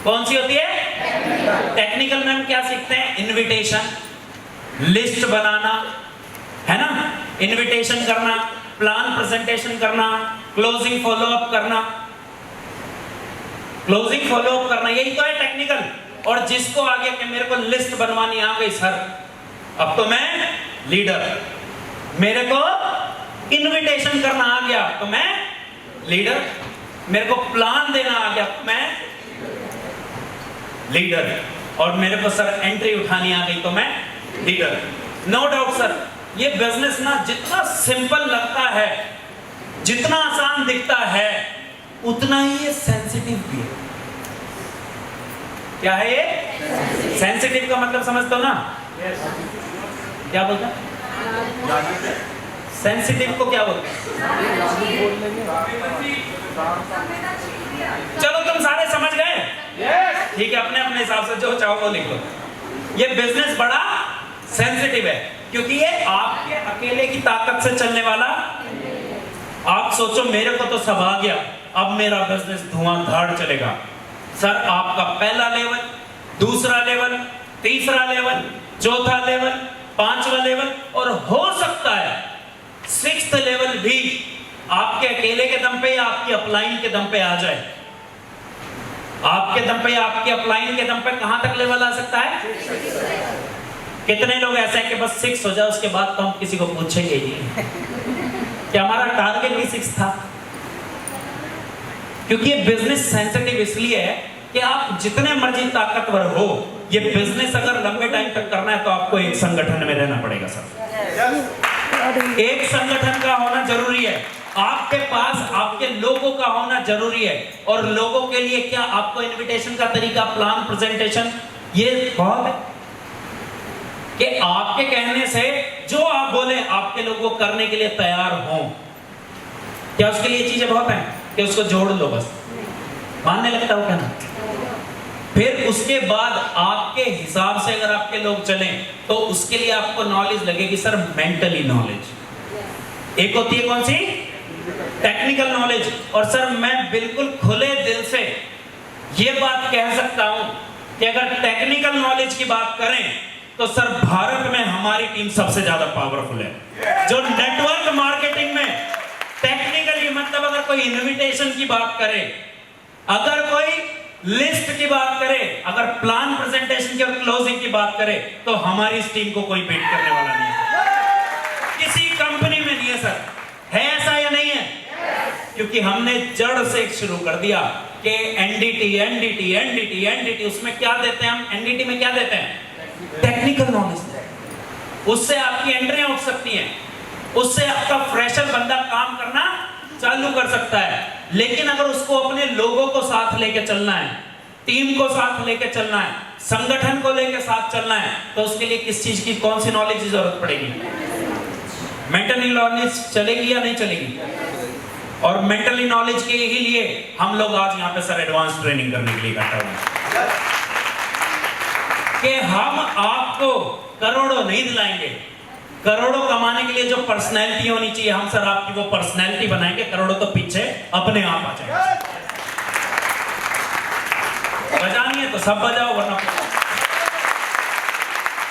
कौन सी होती है? टेक्निकल में हम क्या सीखते हैं? इनविटेशन, लिस्ट बनाना, है ना, इनविटेशन करना, प्लान प्रेजेंटेशन करना, क्लोजिंग फॉलोअप करना, क्लोजिंग फॉलोअप करना, यही तो है टेक्निकल। और जिसको आ गया कि मेरे को लिस्ट बनवानी आ गई सर, अब तो मैं लीडर, मेरे को इनविटेशन करना आ गया तो मैं लीडर, मेरे को प्लान देना आ गया तो मैं लीडर, और मेरे को सर एंट्री उठानी आ गई तो मैं लीडर। नो डाउट सर, ये बिजनेस ना जितना सिंपल लगता है, जितना आसान दिखता है, उतना ही ये सेंसिटिव भी है। क्या है ये? सेंसिटिव का मतलब समझते हो ना? क्या बोलता है? सेंसिटिव को क्या बोलते हैं? चलो तुम सारे समझ गए? ठीक है, अपने अपने हिसाब से जो चाहो वो लिख लो। ये बिजनेस बड़ा सेंसिटिव है क्योंकि ये आपके अकेले की ताकत से चलने वाला। आप सोचो मेरे को तो सब आ गया, अब मेरा बिजनेस धुआंधार चलेगा। सर आपका पहला लेवल, दूसरा लेवल, तीसरा लेवल, चौथा लेवल, पांचवा लेवल, और हो सकता है 6th लेवल भी आपके अकेले के दम पे या आपकी अपलाइन के दम पे आ जाए। आपके दम पे या आपकी अपलाइन के दम पे कहां तक लेवल आ सकता है? कितने लोग ऐसे हैं कि बस 6 हो जाए उसके बाद तो हम किसी को पूछेंगे ही कि हमारा टारगेट भी 6 था। क्योंकि ये बिजनेस सेंसिटिव इसलिए है कि आप जितने मर्जी ताकतवर हो, ये बिजनेस अगर लंबे टाइम तक करना है तो आपको एक संगठन में रहना पड़ेगा सर। एक संगठन का होना जरूरी है, आपके पास आपके लोगों का होना जरूरी है। और लोगों के लिए क्या? आपको इनविटेशन का तरीका, प्लान, प्रेजेंटेशन, ये बहुत है कि आपके कहने से जो आप बोले आपके लोग वो करने के लिए तैयार हों। क्या उसके लिए चीजें बहुत हैं कि उसको जोड़ लो, बस मानने लगता हो क्या ना? फिर उसके बाद आपके हिसाब से अगर आपके लोग चलें तो उसके लिए आपको नॉलेज लगेगी सर, मेंटली नॉलेज। एक होती है कौन सी? Technical knowledge. और सर मैं बिल्कुल खुले दिल से ये बात कह सकता हूं कि अगर टेक्निकल नॉलेज की बात करें तो सर भारत में हमारी टीम सबसे ज्यादा पावरफुल है। जो नेटवर्क मार्केटिंग में टेक्निकली, मतलब अगर कोई इनविटेशन की बात करे, अगर कोई लिस्ट की बात करे, अगर प्लान प्रेजेंटेशन की और क्लोजिंग की बात करे, तो हमारी इस टीम को कोई बीट करने वाला नहीं है, किसी कंपनी में नहीं है सर। है ऐसा या नहीं है? क्योंकि हमने जड़ से शुरू कर दिया कि एनडीटी एनडीटी एनडीटी एनडीटी, उसमें क्या देते हैं हम? एनडीटी में क्या देते हैं? Technical knowledge. उससे आपकी एंट्रियां उठ सकती हैं, उससे आपका फ्रेशर बंदा काम करना चालू कर सकता है। लेकिन अगर उसको अपने लोगों को साथ लेके चलना है, टीम को साथ लेके चलना है, संगठन को लेके साथ चलना है, तो उसके लिए किस चीज की, कौन सी नॉलेज की जरूरत पड़ेगी? मेंटली नॉलेज चलेगी या नहीं चलेगी? और मेंटली नॉलेज के ही लिए हम लोग आज यहाँ पे सर एडवांस ट्रेनिंग करने के लिए इकट्ठा हुए कि हम आपको करोड़ों नहीं दिलाएंगे, करोड़ों कमाने के लिए जो पर्सनैलिटी होनी चाहिए, हम सर आपकी वो पर्सनैलिटी बनाएंगे। करोड़ों तो पीछे अपने आप आ जाएंगे। बजानी है तो सब बजाओ, वरना।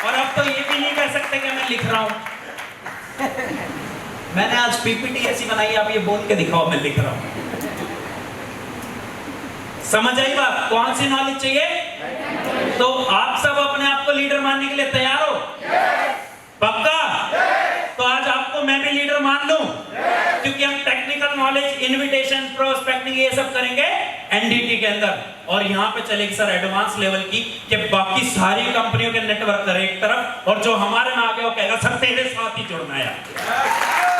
और अब तो ये भी नहीं कह सकते कि मैं लिख रहा हूं। मैंने आज पीपीटी ऐसी बनाई, आप ये बोल के दिखाओ मैं लिख रहा हूं। समझ आई बात? कौन सी नॉलेज चाहिए? तो आप सब अपने आप को लीडर मानने के लिए तैयार हो? पक्का? तो आज आपको मैं भी लीडर मान लूं, क्योंकि हम टेक्निकल नॉलेज, इनविटेशन, प्रोस्पेक्टिंग, ये सब करेंगे एनडीटी के अंदर। और यहाँ पे चलेगी सर एडवांस लेवल की, कि बाकी सारी कंपनियों के नेटवर्क करे एक तरफ, और जो हमारे में आ गया वो कहेगा सर तेरे साथ ही जुड़ना है,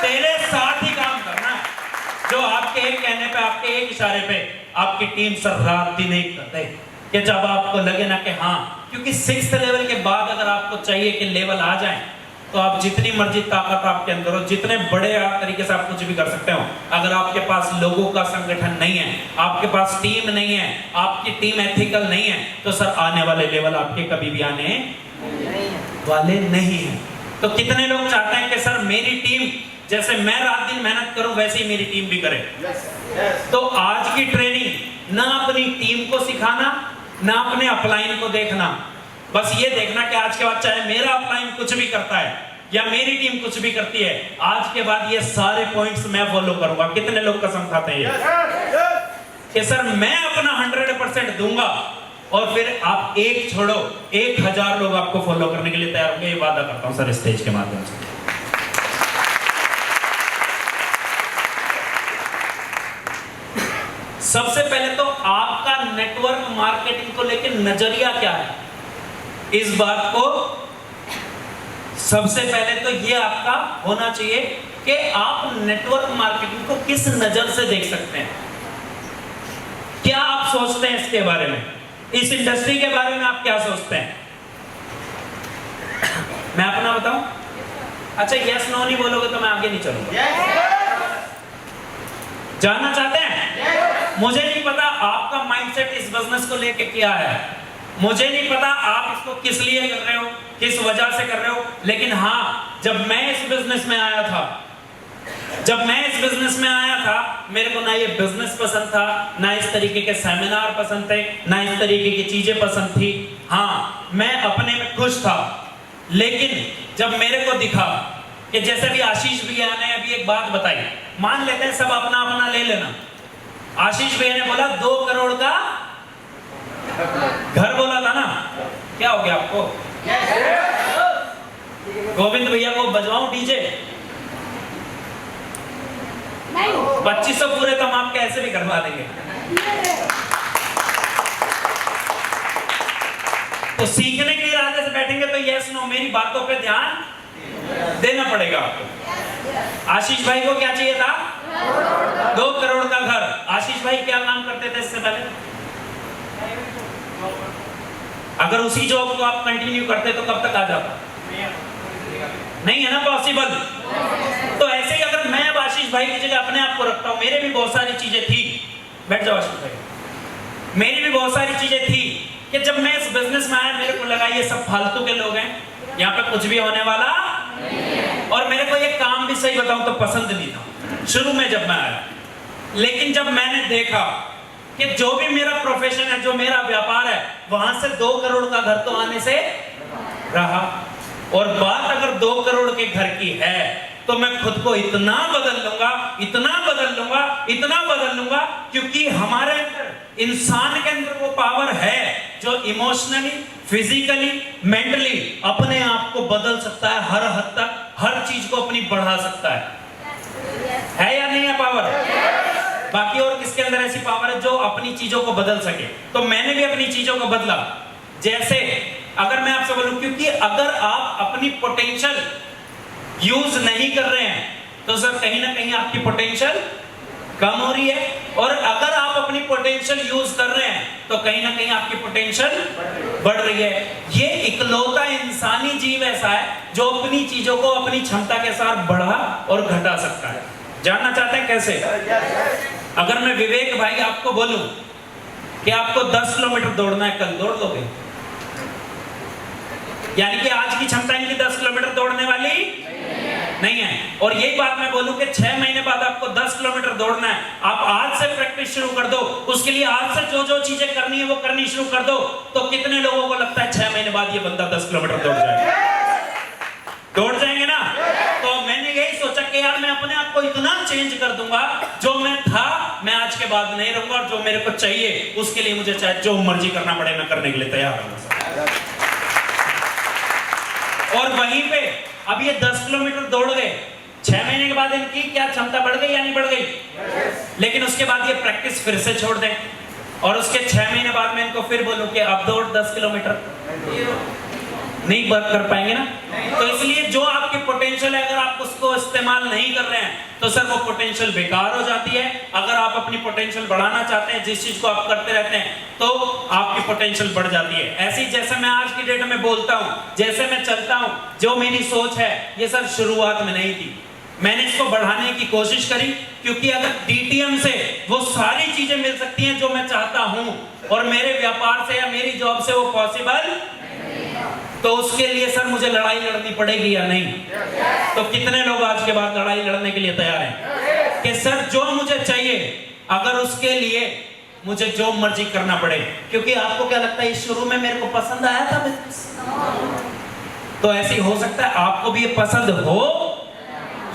तेरे साथ ही काम करना है। जो आपके एक कहने पे, आपके एक इशारे पे आपकी टीम सर रात दिन एक करते, कि जब आपको लगे ना कि हाँ, क्योंकि 6th लेवल के बाद अगर आपको चाहिए कि लेवल आ जाए, तो आप जितनी मर्जी ताकत आपके अंदर हो, जितने बड़े तरीके से आप कुछ भी कर सकते हो, अगर आपके पास लोगों का संगठन नहीं है, आपके पास टीम नहीं है, आपकी टीम एथिकल नहीं है, तो सर आने वाले लेवल आपके कभी भी आने वाले नहीं है। तो कितने लोग चाहते हैं कि सर मेरी टीम, जैसे मैं रात दिन मेहनत करूं वैसे ही मेरी टीम भी करे? तो आज की ट्रेनिंग ना अपनी टीम को सिखाना, ना अपने अपलाइन को देखना। बस ये देखना कि आज के बाद चाहे मेरा अपलाइन कुछ भी करता है या मेरी टीम कुछ भी करती है, आज के बाद ये सारे पॉइंट्स मैं फॉलो करूंगा। कितने लोग कसम खाते हैं कि सर मैं अपना 100% दूंगा, और फिर आप एक छोड़ो 1000 लोग आपको फॉलो करने के लिए तैयार होंगे। ये वादा करता हूं सर स्टेज के माध्यम से। सबसे पहले तो आपका नेटवर्क मार्केटिंग को लेकर नजरिया क्या है, इस बात को सबसे पहले तो ये आपका होना चाहिए कि आप नेटवर्क मार्केटिंग को किस नजर से देख सकते हैं। क्या आप सोचते हैं इसके बारे में, इस इंडस्ट्री के बारे में आप क्या सोचते हैं? मैं अपना बताऊं? अच्छा यस नो नहीं बोलोगे तो मैं आगे नहीं चलूंगा। जानना चाहते हैं? मुझे नहीं पता आपका माइंडसेट इस बिजनेस को लेके क्या है, मुझे नहीं पता आप इसको किस लिए कर रहे हो, किस वजह से कर रहे हो, लेकिन हाँ जब मैं इस बिजनेस में आया था, मेरे को ना ये बिजनेस पसंद था, ना इस तरीके के सेमिनार पसंद थे, ना इस तरीके की चीजें पसंद थी। हाँ मैं अपने में खुश था, लेकिन जब मेरे को दिखा कि जैसे भी आशीष भैया ने अभी एक बात बताई, मान लेते हैं सब अपना अपना ले लेना। आशीष भैया ने बोला 2 करोड़ का घर बोला था ना, क्या हो गया आपको? गोविंद भैया को बजवाऊं डीजे? 2500 पूरे तो हम आपके ऐसे भी करवा देंगे। तो सीखने के इरादे से बैठेंगे तो यस नो मेरी बातों पे ध्यान देना पड़ेगा आपको। आशीष भाई को क्या चाहिए था? 2 करोड़ का घर। आशीष भाई क्या काम करते थे इससे पहले? अगर उसी जॉब को आप कंटिन्यू करते तो कब तक आ जाता? नहीं है ना पॉसिबल। तो ऐसे ही अगर मैं अब आशीष भाई की जगह अपने आप को रखता हूं, मेरे भी बहुत सारी चीजें थी, बैठ जाओ आशीष भाई, मेरी भी बहुत सारी चीजें थी कि जब मैं इस बिजनेस में आया मेरे को लगा ये सब फालतू के लोग हैं, यहाँ पे कुछ भी होने वाला नहीं। और मेरे को ये काम भी सही बताऊं तो पसंद नहीं था शुरू में जब मैं आया, लेकिन जब मैंने देखा कि जो भी मेरा प्रोफेशन है, जो मेरा व्यापार है, वहां से 2 करोड़ का घर तो आने से रहा। और बात अगर 2 करोड़ के घर की है तो मैं खुद को इतना बदल लूंगा, क्योंकि हमारे अंदर, इंसान के अंदर वो पावर है जो इमोशनली, फिजिकली, मेंटली अपने आप को बदल सकता है, हर हद तक हर चीज को अपनी बढ़ा सकता है या नहीं है पावर? बाकी और किसके अंदर ऐसी पावर है जो अपनी चीजों को बदल सके? तो मैंने भी अपनी चीजों को बदला। जैसे अगर मैं आपसे बोलूं, क्योंकि अगर आप अपनी पोटेंशियल यूज नहीं कर रहे हैं तो सर कहीं ना कहीं आपकी पोटेंशियल कम हो रही है, और अगर आप अपनी पोटेंशियल यूज कर रहे हैं तो कहीं ना कहीं आपकी पोटेंशियल बढ़ रही है। ये इकलौता इंसानी जीव ऐसा है जो अपनी चीजों को अपनी क्षमता के साथ बढ़ा और घटा सकता है। जानना चाहते हैं कैसे? अगर मैं विवेक भाई आपको बोलूं कि आपको 10 किलोमीटर दौड़ना है, कल दौड़ लोगे? यानी कि आज की क्षमता इनकी 10 किलोमीटर दौड़ने वाली नहीं है। और यही बात मैं बोलूं कि 6 महीने बाद आपको 10 किलोमीटर दौड़ना है, आप आज से प्रैक्टिस शुरू कर दो, उसके लिए आज से जो जो चीजें करनी है वो करनी शुरू कर दो, तो कितने लोगों को लगता है 6 महीने बाद ये बंदा 10 किलोमीटर दौड़ जाएगा? दौड़ जाएंगे ना? तो मैंने यही सोचा कि यार मैं अपने आप को इतना चेंज कर दूंगा, जो मैं था मैं आज के बाद नहीं रहूंगा, और जो मेरे को चाहिए उसके लिए मुझे चाहे जो मर्जी करना पड़े मैं करने के लिए तैयार हूं। और वहीं पे अब ये 10 किलोमीटर दौड़ गए, 6 महीने के बाद इनकी क्या क्षमता बढ़ गई या नहीं बढ़ गई? लेकिन उसके बाद ये प्रैक्टिस फिर से छोड़ दें, और उसके 6 महीने बाद मैं इनको फिर बोलूं कि अब दौड़ 10 किलोमीटर, नहीं कर पाएंगे ना? तो इसलिए जो आपकी पोटेंशियल है, अगर आप उसको इस्तेमाल नहीं कर रहे हैं तो सर वो पोटेंशियल बेकार हो जाती है। अगर आप अपनी पोटेंशियल बढ़ाना चाहते हैं, जिस चीज को आप करते रहते हैं, तो आपकी पोटेंशियल बढ़ जाती है। ऐसे ही जैसे मैं आज की डेट में बोलता हूं, जैसे मैं चलता हूं, जो मेरी सोच है, ये सर शुरुआत में नहीं थी, मैंने इसको बढ़ाने की कोशिश करी, क्योंकि अगर डीटीएम से वो सारी चीजें मिल सकती हैं जो मैं चाहता हूं, और मेरे व्यापार से या मेरी जॉब से वो पॉसिबल, तो उसके लिए सर मुझे लड़ाई लड़नी पड़ेगी या नहीं? तो कितने लोग आज के बाद लड़ाई लड़ने के लिए तैयार हैं कि सर जो मुझे चाहिए, अगर उसके लिए मुझे जो मर्जी करना पड़े, क्योंकि आपको क्या लगता है शुरू में मेरे को पसंद आया था बिजनेस, तो ऐसे हो सकता है आपको भी ये पसंद हो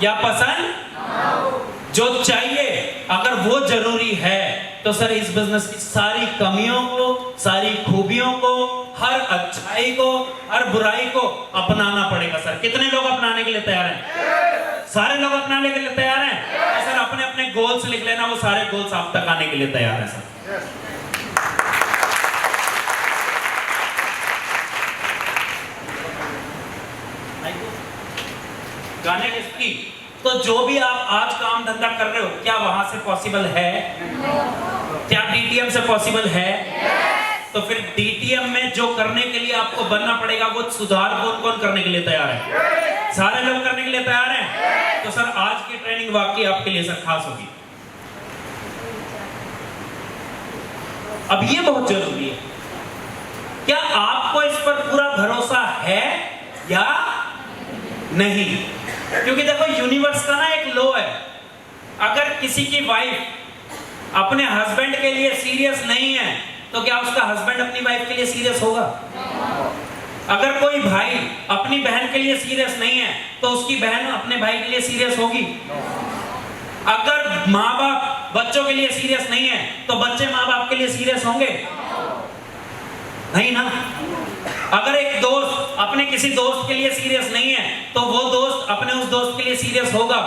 या पसंद जो चाहिए, अगर वो जरूरी है तो सर इस बिजनेस की सारी कमियों को, सारी खूबियों को, हर अच्छाई को, हर बुराई को अपनाना पड़ेगा सर। कितने लोग अपनाने के लिए तैयार हैं? सारे लोग अपनाने के लिए तैयार हैं? तो सर अपने अपने गोल्स लिख लेना, वो सारे गोल्स आप तक आने के लिए तैयार हैं सर। गाने किसकी? तो जो भी आप आज काम धंधा कर रहे हो, क्या वहां से पॉसिबल है? क्या डीटीएम से पॉसिबल है? तो फिर डीटीएम में जो करने के लिए आपको बनना पड़ेगा, वो सुधार कौन कौन करने के लिए तैयार है? सारे लोग करने के लिए तैयार हैं? तो सर आज की ट्रेनिंग वाकई आपके लिए सर खास होगी। अब ये बहुत जरूरी है, क्या आपको इस पर पूरा भरोसा है या नहीं? क्योंकि देखो यूनिवर्स का ना एक लॉ है, अगर किसी की वाइफ अपने हस्बैंड के लिए सीरियस नहीं है तो क्या उसका हस्बैंड अपनी वाइफ के लिए सीरियस होगा? अगर कोई भाई अपनी बहन के लिए सीरियस नहीं है तो उसकी बहन अपने भाई के लिए सीरियस होगी? अगर माँ बाप बच्चों के लिए सीरियस नहीं है तो बच्चे माँ बाप के लिए सीरियस होंगे? नहीं ना। अगर एक दोस्त अपने किसी दोस्त के लिए सीरियस नहीं है तो वो दोस्त अपने उस दोस्त के लिए सीरियस होगा?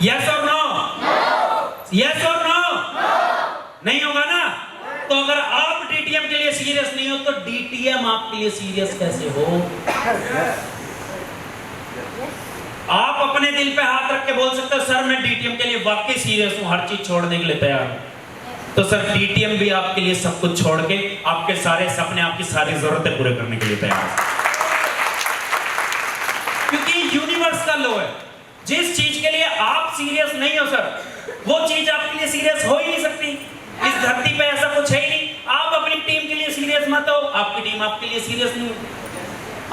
यस और नो? यस और नो? नहीं होगा ना। तो अगर आप डीटीएम के लिए सीरियस नहीं हो तो डीटीएम आपके लिए सीरियस कैसे हो? आप अपने दिल पे हाथ रख के बोल सकते हो सर मैं डीटीएम के लिए वाकई सीरियस हूं, हर चीज छोड़ने के लिए तैयार हूं। तो सर डीटीएम भी आपके लिए सब कुछ छोड़ के आपके सारे सपने, आपकी सारी जरूरतें पूरे करने के लिए तैयार है, क्योंकि यूनिवर्स का लॉ है, जिस चीज के लिए आप सीरियस नहीं हो सर, वो चीज आपके लिए सीरियस हो ही नहीं सकती। इस धरती पे ऐसा कुछ है ही नहीं। आप अपनी टीम के लिए सीरियस मत हो, आपकी टीम आपके लिए सीरियस नहीं हो।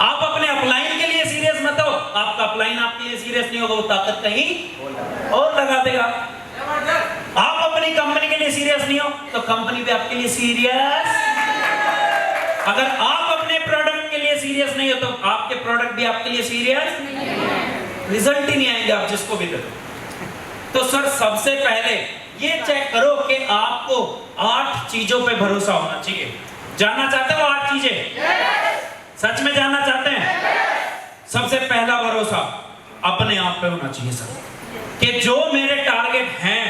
आप अपने अपलाइन के लिए सीरियस मत हो, आपका अपलाइन आपके लिए सीरियस नहीं होगा, वो ताकत कहीं और लगा देगा। आप अपनी कंपनी के लिए सीरियस नहीं हो तो कंपनी भी आपके लिए सीरियस। अगर आप अपने प्रोडक्ट के लिए सीरियस नहीं हो तो आपके प्रोडक्ट भी आपके लिए सीरियस, रिजल्ट ही नहीं आएंगे आप जिसको भी दे। तो सर सबसे पहले ये चेक करो कि आपको 8 चीजों पे भरोसा होना चाहिए। जानना चाहते हो 8 चीजें? सच में जानना चाहते हैं? सबसे पहला भरोसा अपने आप पे होना चाहिए सर, कि जो मेरे टारगेट हैं,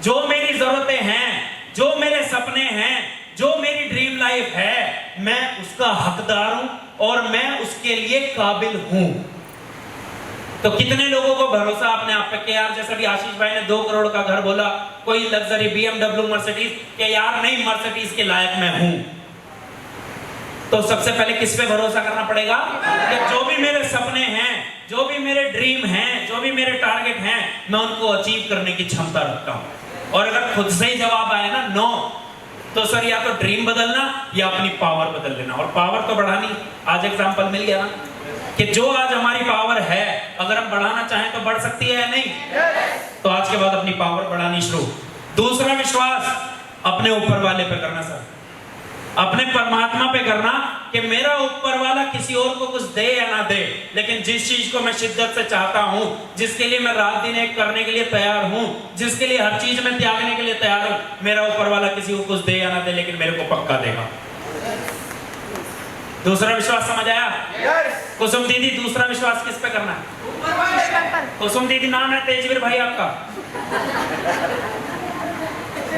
जो मेरी जरूरतें हैं, जो मेरे सपने हैं, जो मेरी ड्रीम लाइफ है, मैं उसका हकदार हूं और मैं उसके लिए काबिल हूं। तो कितने लोगों को भरोसा अपने आप पे कि यार, जैसे भी आशीष भाई ने 2 करोड़ का घर बोला, कोई लग्जरी BMW मर्सिडीज, कि यार नहीं मर्सिडीज के लायक मैं हूं। तो सबसे पहले किस पे भरोसा करना पड़ेगा? कि जो भी मेरे सपने हैं, जो भी मेरे ड्रीम हैं, जो भी मेरे टारगेट हैं, मैं उनको अचीव करने की क्षमता रखता हूं। और अगर खुद से ही जवाब आए ना नो, तो सर या तो ड्रीम बदलना या अपनी पावर बदल लेना। और पावर तो बढ़ानी, आज एग्जांपल मिल गया ना कि जो आज हमारी पावर है, अगर हम बढ़ाना चाहें तो बढ़ सकती है या नहीं? तो आज के बाद अपनी पावर बढ़ानी शुरू। दूसरा विश्वास अपने ऊपर वाले पे करना सर, अपने परमात्मा पे करना कि मेरा ऊपर वाला किसी और को कुछ दे या ना दे, लेकिन जिस चीज को मैं शिद्दत से चाहता हूं, जिसके लिए मैं रात दिन एक करने के लिए तैयार हूं, जिसके लिए हर चीज में त्यागने के लिए तैयार हूं, मेरा ऊपर वाला किसी को कुछ दे या ना दे, लेकिन मेरे को पक्का देगा। दूसरा विश्वास समझ आया? कुसुम दीदी, दूसरा विश्वास किस पे करना है? कुसुम दीदी नाम है तेजवीर भाई आपका।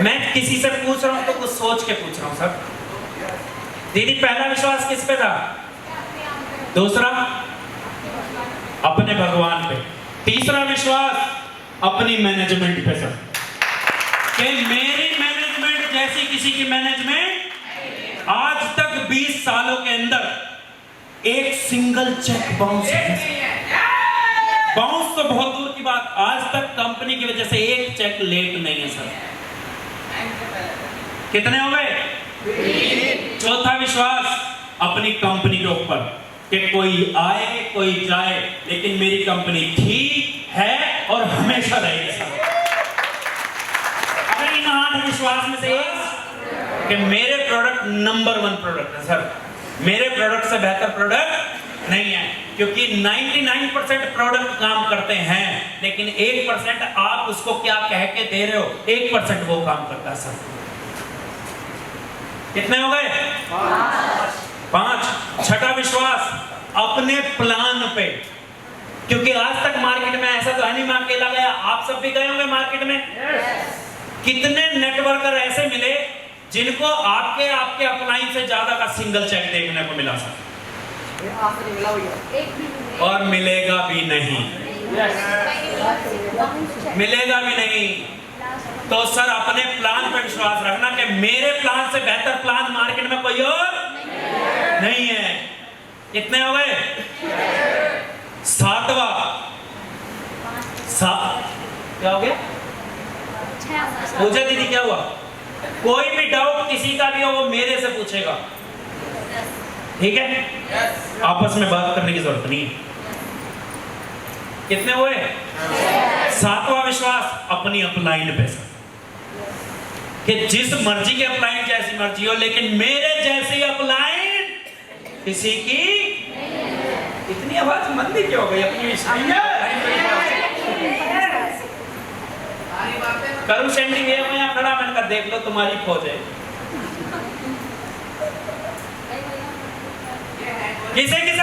मैं किसी से पूछ रहा हूं तो कुछ सोच के पूछ रहा हूं सर। दीदी पहला विश्वास किस पे था? दूसरा अपने भगवान पे। तीसरा विश्वास अपनी मैनेजमेंट पे सर, कि मेरी मैनेजमेंट जैसी किसी की मैनेजमेंट आज तक 20 सालों के अंदर एक सिंगल चेक बाउंस तो बहुत दूर की बात, आज तक कंपनी की वजह से एक चेक लेट नहीं है सर। कितने हो गए? चौथा विश्वास अपनी कंपनी के ऊपर, कि कोई आए कोई जाए, लेकिन मेरी कंपनी थी, है और हमेशा रहेगी सर। अगर इन 8 विश्वास में से एक कि मेरे प्रोडक्ट नंबर 1 प्रोडक्ट है सर, मेरे प्रोडक्ट से बेहतर प्रोडक्ट नहीं है, क्योंकि 99% प्रोडक्ट काम करते हैं, लेकिन 1% आप उसको क्या कह के दे रहे हो, 1% वो काम करता है सर। कितने हो गए? 5। छठा विश्वास अपने प्लान पे, क्योंकि आज तक मार्केट में ऐसा तो है नहीं मैं अकेला गया, आप सब भी गए होंगे मार्केट में। कितने नेटवर्कर ऐसे मिले जिनको आपके अपलाइन से ज्यादा का सिंगल चेक देखने को मिला सर, और मिलेगा भी नहीं, मिलेगा भी नहीं। तो सर अपने प्लान पर विश्वास रखना कि मेरे प्लान से बेहतर प्लान मार्केट में कोई और नहीं है। कितने हो गए? 7वां क्या हो गया? पूजा दीदी क्या हुआ? कोई भी डाउट किसी का भी हो वो मेरे से पूछेगा, ठीक है? आपस में बात करने की जरूरत नहीं है। कितने हुए? 7वां विश्वास अपनी अपलाइन पे सर, कि जिस मर्जी के अपलाइन जैसी मर्जी हो, लेकिन मेरे जैसी अपलाइन किसी की। इतनी आवाज मंदी क्यों हो गई अपनी? करूं सेंडिंग है मैं खड़ा, मैंने कहा देख लो तुम्हारी फौज है। किसे किसे